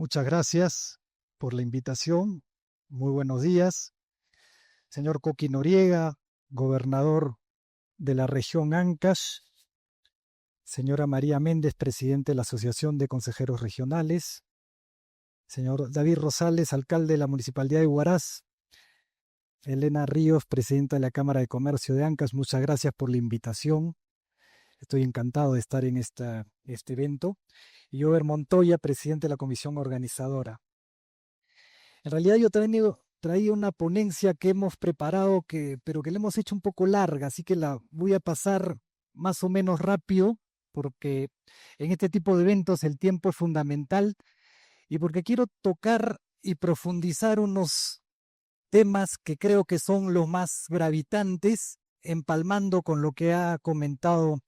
Muchas gracias por la invitación. Muy buenos días. Señor Coqui Noriega, gobernador de la región Ancash. Señora María Méndez, presidente de la Asociación de Consejeros Regionales. Señor David Rosales, alcalde de la Municipalidad de Huaraz. Elena Ríos, presidenta de la Cámara de Comercio de Ancash. Muchas gracias por la invitación. Estoy encantado de estar en este evento. Y Over Montoya, presidente de la comisión organizadora. En realidad yo traía una ponencia que hemos preparado, pero que la hemos hecho un poco larga, así que la voy a pasar más o menos rápido, porque en este tipo de eventos el tiempo es fundamental y porque quiero tocar y profundizar unos temas que creo que son los más gravitantes, empalmando con lo que ha comentado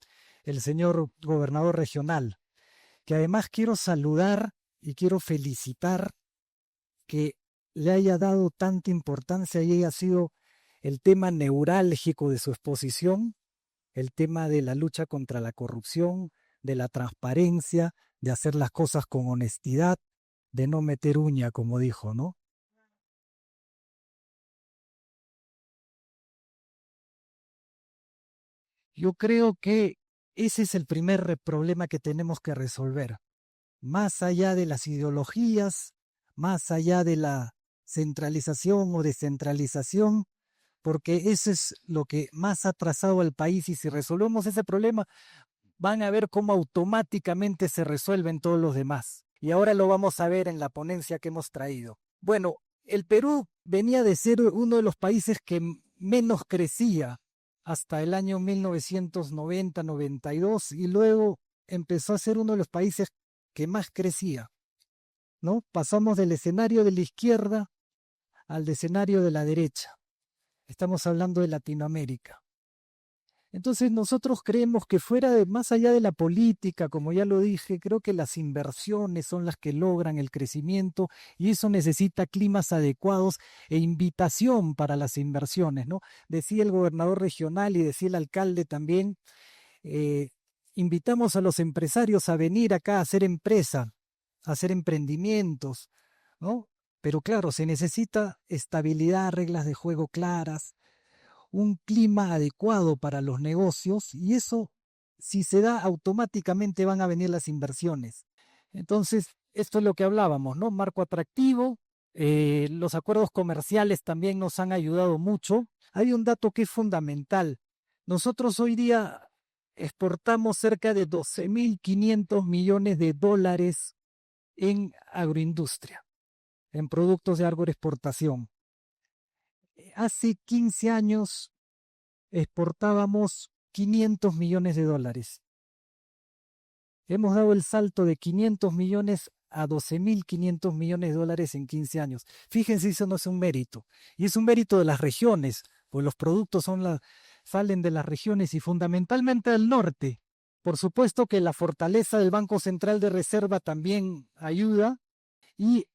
el señor gobernador regional, que además quiero saludar y quiero felicitar que le haya dado tanta importancia y haya sido el tema neurálgico de su exposición, el tema de la lucha contra la corrupción, de la transparencia, de hacer las cosas con honestidad, de no meter uña, como dijo, ¿no? Yo creo que ese es el primer problema que tenemos que resolver. Más allá de las ideologías, más allá de la centralización o descentralización, porque eso es lo que más ha atrasado al país y si resolvemos ese problema, van a ver cómo automáticamente se resuelven todos los demás. Y ahora lo vamos a ver en la ponencia que hemos traído. Bueno, el Perú venía de ser uno de los países que menos crecía hasta el año 1990-92 y luego empezó a ser uno de los países que más crecía, ¿no? Pasamos del escenario de la izquierda al escenario de la derecha. Estamos hablando de Latinoamérica. Entonces nosotros creemos que más allá de la política, como ya lo dije, creo que las inversiones son las que logran el crecimiento y eso necesita climas adecuados e invitación para las inversiones, ¿no? Decía el gobernador regional y decía el alcalde también, eh, invitamos a los empresarios a venir acá a hacer empresa, a hacer emprendimientos, ¿no? Pero claro, se necesita estabilidad, reglas de juego claras, un clima adecuado para los negocios y eso, si se da, automáticamente van a venir las inversiones. Entonces, esto es lo que hablábamos, ¿no? Marco atractivo, los acuerdos comerciales también nos han ayudado mucho. Hay un dato que es fundamental. Nosotros hoy día exportamos cerca de 12.500 millones de dólares en agroindustria, en productos de agroexportación. Hace 15 años exportábamos 500 millones de dólares. Hemos dado el salto de 500 millones a 12.500 millones de dólares en 15 años. Fíjense, eso no es un mérito. Y es un mérito de las regiones, pues los productos salen de las regiones y fundamentalmente del norte. Por supuesto que la fortaleza del Banco Central de Reserva también ayuda y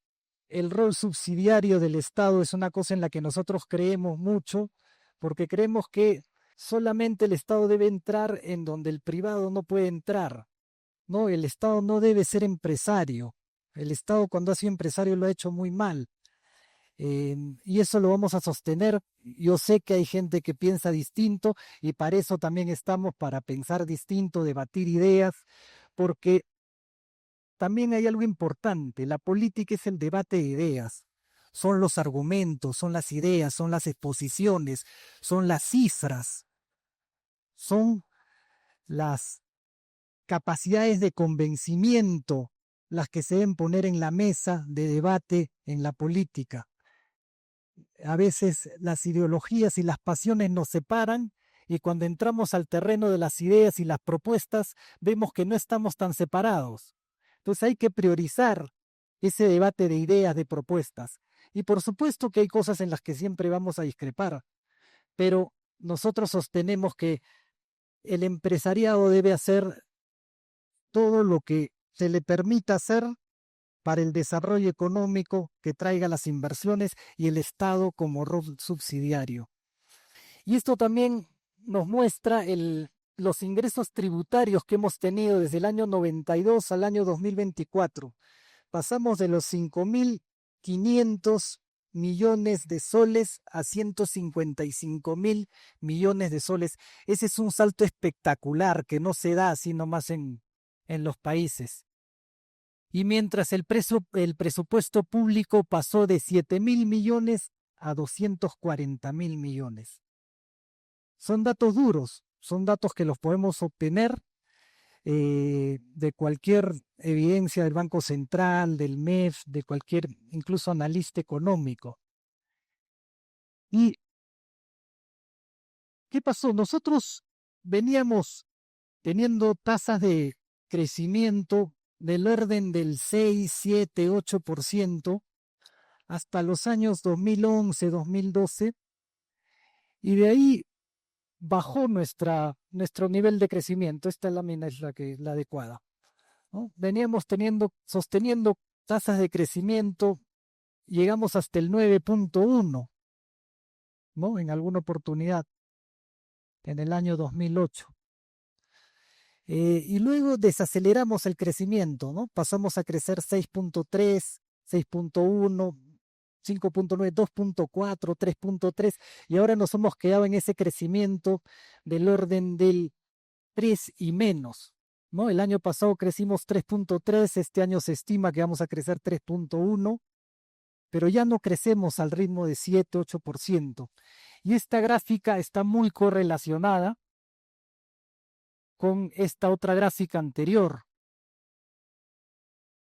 el rol subsidiario del Estado es una cosa en la que nosotros creemos mucho, porque creemos que solamente el Estado debe entrar en donde el privado no puede entrar. No, el Estado no debe ser empresario. El Estado cuando ha sido empresario lo ha hecho muy mal. Y eso lo vamos a sostener. Yo sé que hay gente que piensa distinto y para eso también estamos, para pensar distinto, debatir ideas, porque también hay algo importante. La política es el debate de ideas. Son los argumentos, son las ideas, son las exposiciones, son las cifras, son las capacidades de convencimiento las que se deben poner en la mesa de debate en la política. A veces las ideologías y las pasiones nos separan y cuando entramos al terreno de las ideas y las propuestas vemos que no estamos tan separados. Entonces hay que priorizar ese debate de ideas, de propuestas. Y por supuesto que hay cosas en las que siempre vamos a discrepar, pero nosotros sostenemos que el empresariado debe hacer todo lo que se le permita hacer para el desarrollo económico que traiga las inversiones y el Estado como rol subsidiario. Y esto también nos muestra los ingresos tributarios que hemos tenido desde el año 92 al año 2024. pasamos de los 5.500 millones de soles a 155.000 millones de soles. Ese es un salto espectacular que no se da así nomás en los países. Y mientras el presupuesto público pasó de 7.000 millones a 240.000 millones. Son datos duros, son datos que los podemos obtener de cualquier evidencia del Banco Central, del MEF, de cualquier, incluso analista económico. ¿Y qué pasó? Nosotros veníamos teniendo tasas de crecimiento del orden del 6, 7, 8% hasta los años 2011, 2012, y de ahí bajó nuestro nivel de crecimiento. Esta lámina es la adecuada, ¿no? Veníamos sosteniendo tasas de crecimiento, llegamos hasta el 9.1, ¿no? En alguna oportunidad, en el año 2008. Y luego desaceleramos el crecimiento, ¿no? Pasamos a crecer 6.3, 6.1, 5.9, 2.4, 3.3, y ahora nos hemos quedado en ese crecimiento del orden del 3 y menos, ¿no? El año pasado crecimos 3.3, este año se estima que vamos a crecer 3.1, pero ya no crecemos al ritmo de 7, 8%. Y esta gráfica está muy correlacionada con esta otra gráfica anterior.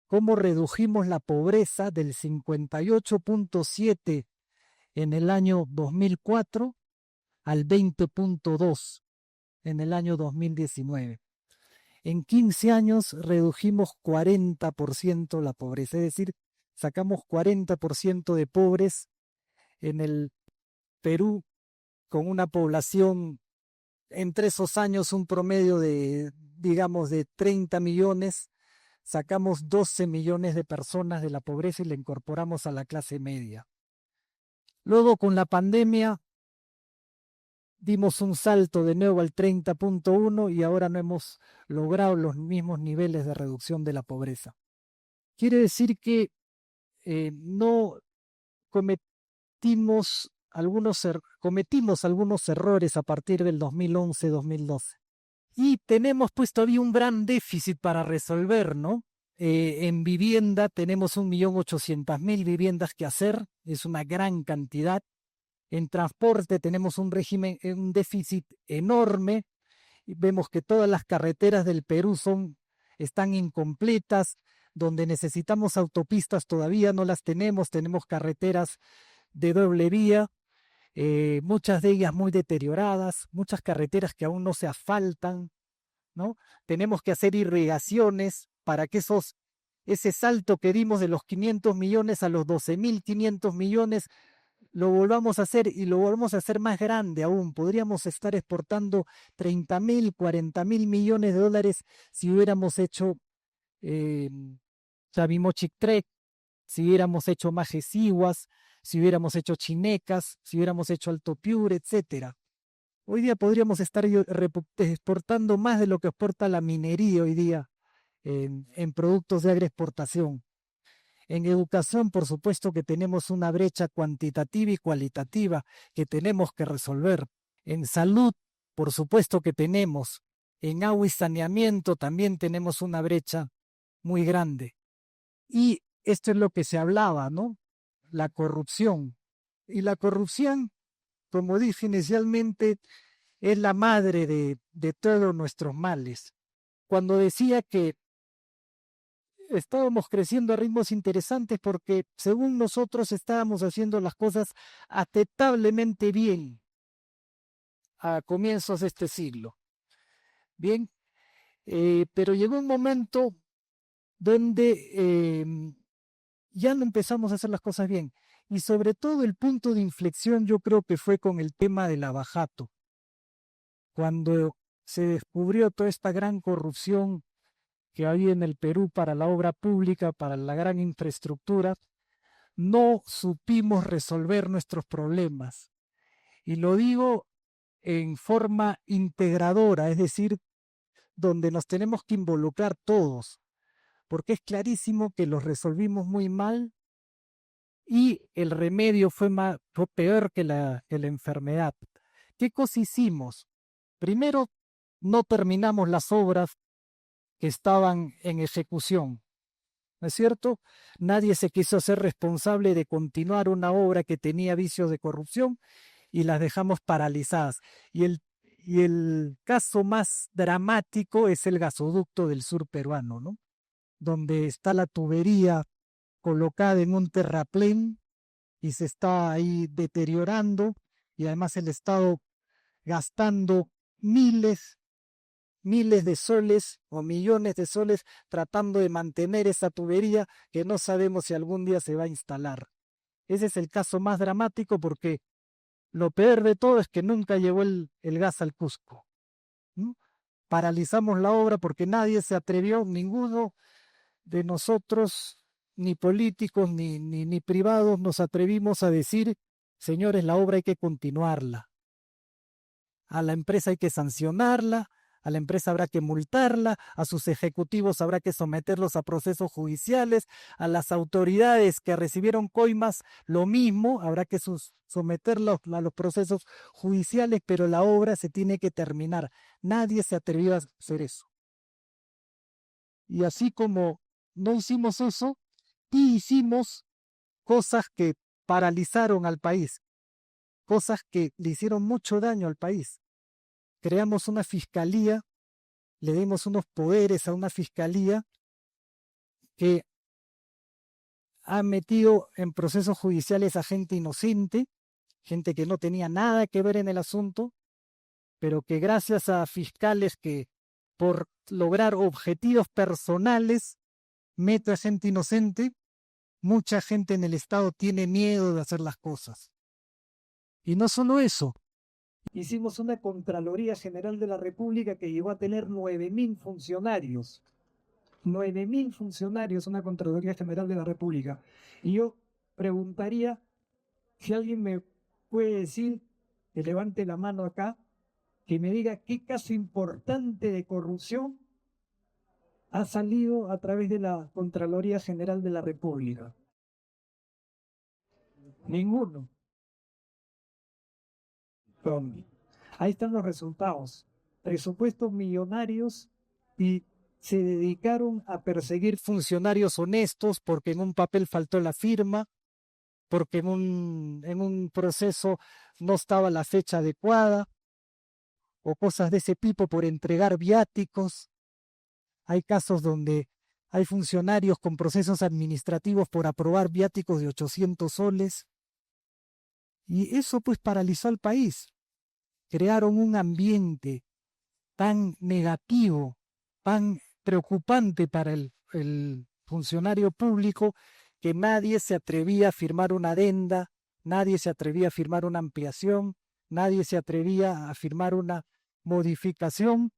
Cómo redujimos la pobreza del 58.7 en el año 2004 al 20.2 en el año 2019. En 15 años redujimos 40% la pobreza, es decir, sacamos 40% de pobres en el Perú, con una población entre esos años un promedio de, digamos, de 30 millones, sacamos 12 millones de personas de la pobreza y la incorporamos a la clase media. Luego, con la pandemia, dimos un salto de nuevo al 30.1 y ahora no hemos logrado los mismos niveles de reducción de la pobreza. Quiere decir que no cometimos algunos errores a partir del 2011-2012. Y tenemos pues todavía un gran déficit para resolver, ¿no? En vivienda tenemos 1.800.000 viviendas que hacer, es una gran cantidad. En transporte tenemos un déficit enorme. Y vemos que todas las carreteras del Perú están incompletas, donde necesitamos autopistas todavía no las tenemos carreteras de doble vía, muchas de ellas muy deterioradas, muchas carreteras que aún no se asfaltan, ¿no? Tenemos que hacer irrigaciones para que ese salto que dimos de los 500 millones a los 12.500 millones lo volvamos a hacer y lo volvamos a hacer más grande aún. Podríamos estar exportando 30.000, 40.000 millones de dólares si hubiéramos hecho Chavimochic-Trek, si hubiéramos hecho Majesihuas, si hubiéramos hecho Chinecas, si hubiéramos hecho Alto Piure, etc. Hoy día podríamos estar exportando más de lo que exporta la minería hoy día en productos de agroexportación. En educación, por supuesto que tenemos una brecha cuantitativa y cualitativa que tenemos que resolver. En salud, por supuesto que tenemos. En agua y saneamiento también tenemos una brecha muy grande. Y esto es lo que se hablaba, ¿no? La corrupción. Y la corrupción, como dije inicialmente, es la madre de todos nuestros males. Cuando decía que estábamos creciendo a ritmos interesantes porque según nosotros estábamos haciendo las cosas aceptablemente bien a comienzos de este siglo. Bien, pero llegó un momento donde ya no empezamos a hacer las cosas bien. Y sobre todo el punto de inflexión yo creo que fue con el tema del abajato. Cuando se descubrió toda esta gran corrupción que había en el Perú para la obra pública, para la gran infraestructura, no supimos resolver nuestros problemas. Y lo digo en forma integradora, es decir, donde nos tenemos que involucrar todos, porque es clarísimo que los resolvimos muy mal y el remedio fue peor que la enfermedad. ¿Qué cosa hicimos? Primero, no terminamos las obras que estaban en ejecución, ¿no es cierto? Nadie se quiso hacer responsable de continuar una obra que tenía vicios de corrupción y las dejamos paralizadas. Y el caso más dramático es el gasoducto del sur peruano, ¿no? Donde está la tubería colocada en un terraplén y se está ahí deteriorando y además el Estado gastando miles de soles o millones de soles tratando de mantener esa tubería que no sabemos si algún día se va a instalar. Ese es el caso más dramático porque lo peor de todo es que nunca llegó el gas al Cusco, ¿no? Paralizamos la obra porque nadie se atrevió, ninguno de nosotros, ni políticos ni privados, nos atrevimos a decir, señores, la obra hay que continuarla. A la empresa hay que sancionarla, a la empresa habrá que multarla, a sus ejecutivos habrá que someterlos a procesos judiciales, a las autoridades que recibieron coimas, lo mismo, habrá que someterlos a los procesos judiciales, pero la obra se tiene que terminar. Nadie se atrevió a hacer eso. Y así como no hicimos eso, y hicimos cosas que paralizaron al país, cosas que le hicieron mucho daño al país. Creamos una fiscalía, le dimos unos poderes a una fiscalía que ha metido en procesos judiciales a gente inocente, gente que no tenía nada que ver en el asunto, pero que gracias a fiscales que por lograr objetivos personales mete a gente inocente, mucha gente en el Estado tiene miedo de hacer las cosas. Y no solo eso, hicimos una Contraloría General de la República que llegó a tener 9.000 funcionarios. 9.000 funcionarios, una Contraloría General de la República. Y yo preguntaría si alguien me puede decir, que levante la mano acá, que me diga qué caso importante de corrupción ha salido a través de la Contraloría General de la República. Ninguno. Ahí están los resultados. Presupuestos millonarios y se dedicaron a perseguir funcionarios honestos porque en un papel faltó la firma, porque en un proceso no estaba la fecha adecuada, o cosas de ese tipo por entregar viáticos. Hay casos donde hay funcionarios con procesos administrativos por aprobar viáticos de 800 soles. Y eso pues paralizó al país. Crearon un ambiente tan negativo, tan preocupante para el funcionario público, que nadie se atrevía a firmar una adenda, nadie se atrevía a firmar una ampliación, nadie se atrevía a firmar una modificación.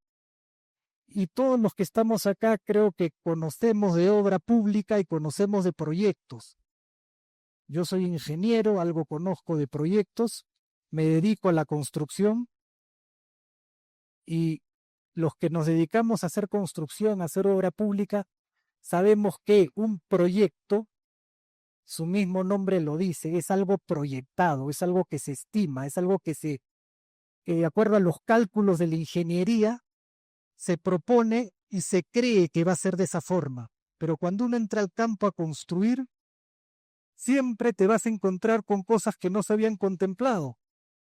Y todos los que estamos acá creo que conocemos de obra pública y conocemos de proyectos. Yo soy ingeniero, algo conozco de proyectos, me dedico a la construcción y los que nos dedicamos a hacer construcción, a hacer obra pública, sabemos que un proyecto, su mismo nombre lo dice, es algo proyectado, es algo que se estima, es algo que de acuerdo a los cálculos de la ingeniería, se propone y se cree que va a ser de esa forma. Pero cuando uno entra al campo a construir, siempre te vas a encontrar con cosas que no se habían contemplado.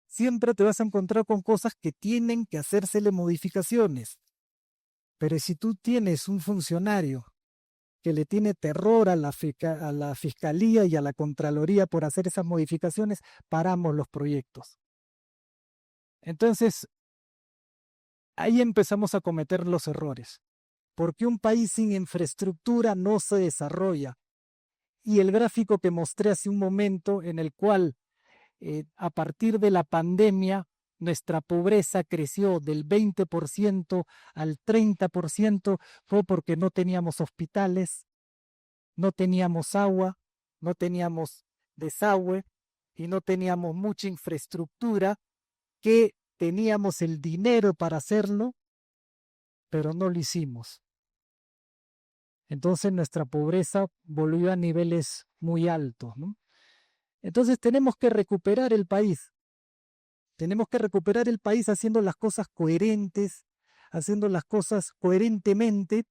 Siempre te vas a encontrar con cosas que tienen que hacérsele modificaciones. Pero si tú tienes un funcionario que le tiene terror a la fiscalía y a la Contraloría por hacer esas modificaciones, paramos los proyectos. Entonces, ahí empezamos a cometer los errores, porque un país sin infraestructura no se desarrolla. Y el gráfico que mostré hace un momento, en el cual a partir de la pandemia nuestra pobreza creció del 20% al 30%, fue porque no teníamos hospitales, no teníamos agua, no teníamos desagüe y no teníamos mucha infraestructura, que teníamos el dinero para hacerlo, pero no lo hicimos. Entonces nuestra pobreza volvió a niveles muy altos, ¿no? Entonces tenemos que recuperar el país. Tenemos que recuperar el país haciendo las cosas coherentes, haciendo las cosas coherentemente,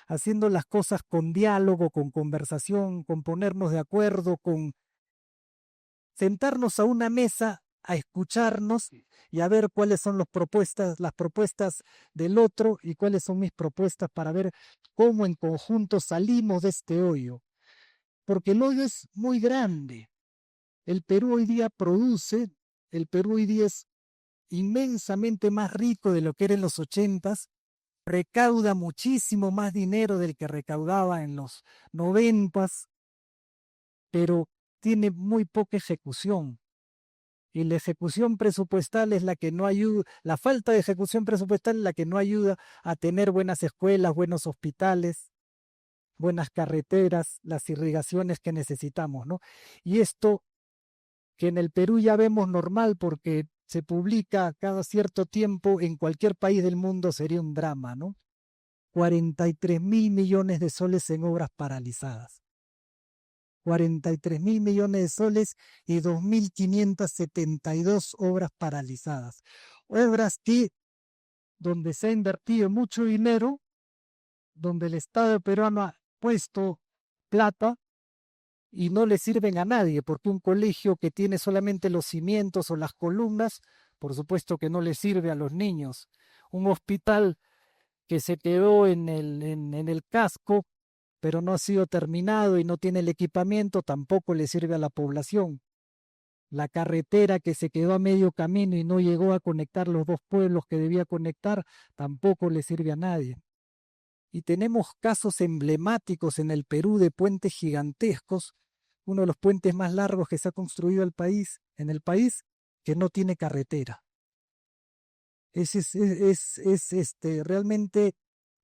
haciendo las cosas con diálogo, con conversación, con ponernos de acuerdo, con sentarnos a una mesa a escucharnos y a ver cuáles son las propuestas del otro y cuáles son mis propuestas para ver cómo en conjunto salimos de este hoyo. Porque el hoyo es muy grande. El Perú hoy día produce, el Perú hoy día es inmensamente más rico de lo que era en los 80s, recauda muchísimo más dinero del que recaudaba en los 90s, pero tiene muy poca ejecución. Y la ejecución presupuestal es la que no ayuda, la falta de ejecución presupuestal es la que no ayuda a tener buenas escuelas, buenos hospitales, buenas carreteras, las irrigaciones que necesitamos, ¿no? Y esto que en el Perú ya vemos normal porque se publica cada cierto tiempo en cualquier país del mundo sería un drama, ¿no? 43.000 millones de soles en obras paralizadas. 43.000 millones de soles y 2.572 obras paralizadas. Obras que, donde se ha invertido mucho dinero, donde el Estado peruano ha puesto plata y no le sirven a nadie, porque un colegio que tiene solamente los cimientos o las columnas, por supuesto que no le sirve a los niños. Un hospital que se quedó en el casco, pero no ha sido terminado y no tiene el equipamiento, tampoco le sirve a la población. La carretera que se quedó a medio camino y no llegó a conectar los dos pueblos que debía conectar, tampoco le sirve a nadie. Y tenemos casos emblemáticos en el Perú de puentes gigantescos, uno de los puentes más largos que se ha construido en el país, que no tiene carretera. Es realmente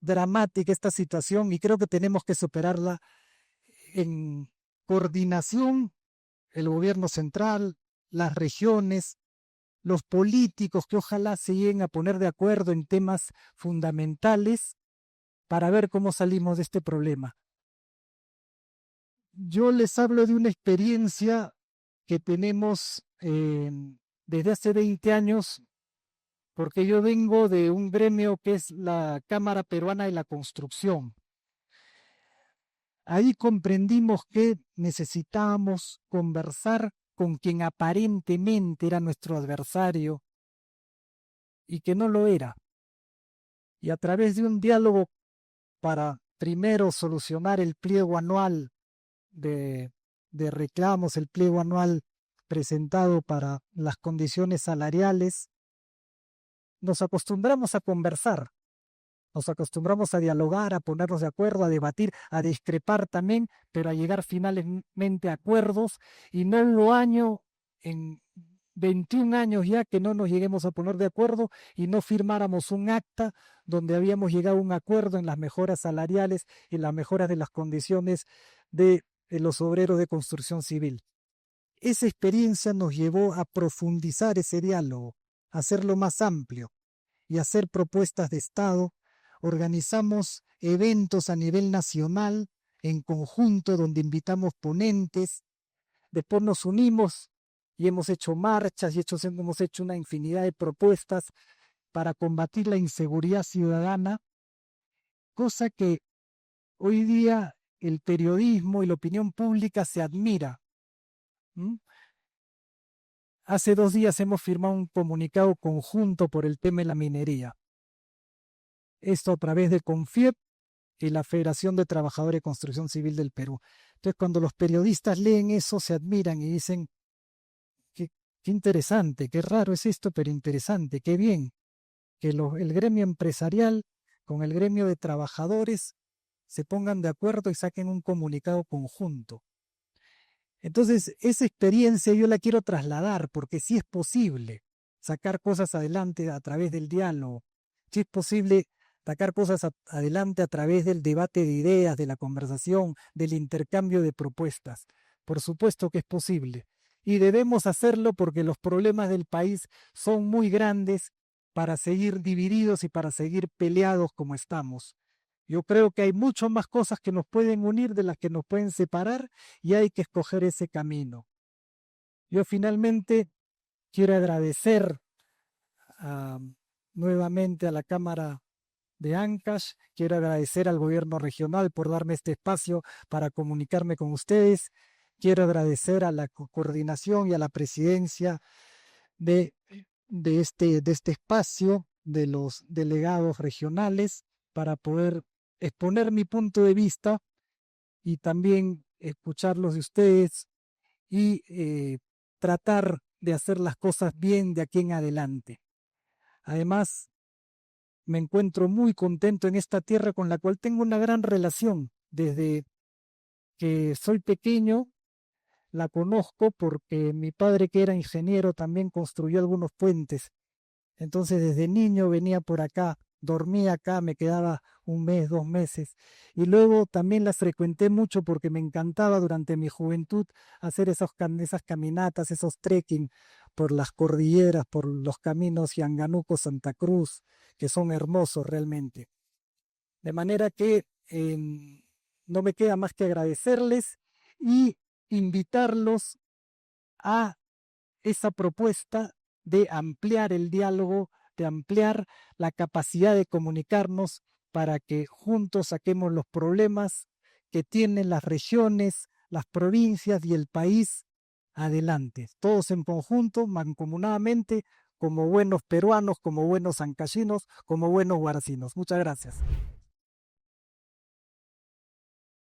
dramática esta situación y creo que tenemos que superarla en coordinación, el gobierno central, las regiones, los políticos que ojalá se lleguen a poner de acuerdo en temas fundamentales para ver cómo salimos de este problema. Yo les hablo de una experiencia que tenemos desde hace 20 años, porque yo vengo de un gremio que es la Cámara Peruana de la Construcción. Ahí comprendimos que necesitábamos conversar con quien aparentemente era nuestro adversario y que no lo era. Y a través de un diálogo para primero solucionar el pliego anual de, de reclamos, el pliego anual presentado para las condiciones salariales, nos acostumbramos a conversar, nos acostumbramos a dialogar, a ponernos de acuerdo, a debatir, a discrepar también, pero a llegar finalmente a acuerdos y no lo año en 21 años ya que no nos lleguemos a poner de acuerdo y no firmáramos un acta donde habíamos llegado a un acuerdo en las mejoras salariales y las mejoras de las condiciones de los obreros de construcción civil. Esa experiencia nos llevó a profundizar ese diálogo, a hacerlo más amplio y a hacer propuestas de Estado. Organizamos eventos a nivel nacional en conjunto donde invitamos ponentes. Después nos unimos y hemos hecho marchas y hemos hecho una infinidad de propuestas para combatir la inseguridad ciudadana, cosa que hoy día el periodismo y la opinión pública se admira. ¿Mm? Hace 2 días hemos firmado un comunicado conjunto por el tema de la minería. Esto a través de CONFIEP y la Federación de Trabajadores de Construcción Civil del Perú. Entonces, cuando los periodistas leen eso, se admiran y dicen, qué interesante, qué raro es esto, pero interesante, qué bien, que el gremio empresarial con el gremio de trabajadores se pongan de acuerdo y saquen un comunicado conjunto. Entonces, esa experiencia yo la quiero trasladar porque sí es posible sacar cosas adelante a través del diálogo, sí es posible sacar cosas adelante a través del debate de ideas, de la conversación, del intercambio de propuestas. Por supuesto que es posible. Y debemos hacerlo porque los problemas del país son muy grandes para seguir divididos y para seguir peleados como estamos. Yo creo que hay mucho más cosas que nos pueden unir de las que nos pueden separar y hay que escoger ese camino. Yo finalmente quiero agradecer ah, nuevamente a la Cámara de Ancash, quiero agradecer al gobierno regional por darme este espacio para comunicarme con ustedes, quiero agradecer a la coordinación y a la presidencia de, de este espacio de los delegados regionales para poder exponer mi punto de vista y también escucharlos de ustedes y tratar de hacer las cosas bien de aquí en adelante. Además, me encuentro muy contento en esta tierra con la cual tengo una gran relación. Desde que soy pequeño la conozco porque mi padre, que era ingeniero, también construyó algunos puentes. Entonces desde niño venía por acá, dormía acá, me quedaba un mes, 2 meses. Y luego también las frecuenté mucho porque me encantaba durante mi juventud hacer esas caminatas, esos trekking por las cordilleras, por los caminos Yanganuco-Santa Cruz, que son hermosos realmente. De manera que no me queda más que agradecerles y invitarlos a esa propuesta de ampliar el diálogo, de ampliar la capacidad de comunicarnos para que juntos saquemos los problemas que tienen las regiones, las provincias y el país adelante. Todos en conjunto, mancomunadamente, como buenos peruanos, como buenos ancachinos, como buenos guaracinos. Muchas gracias.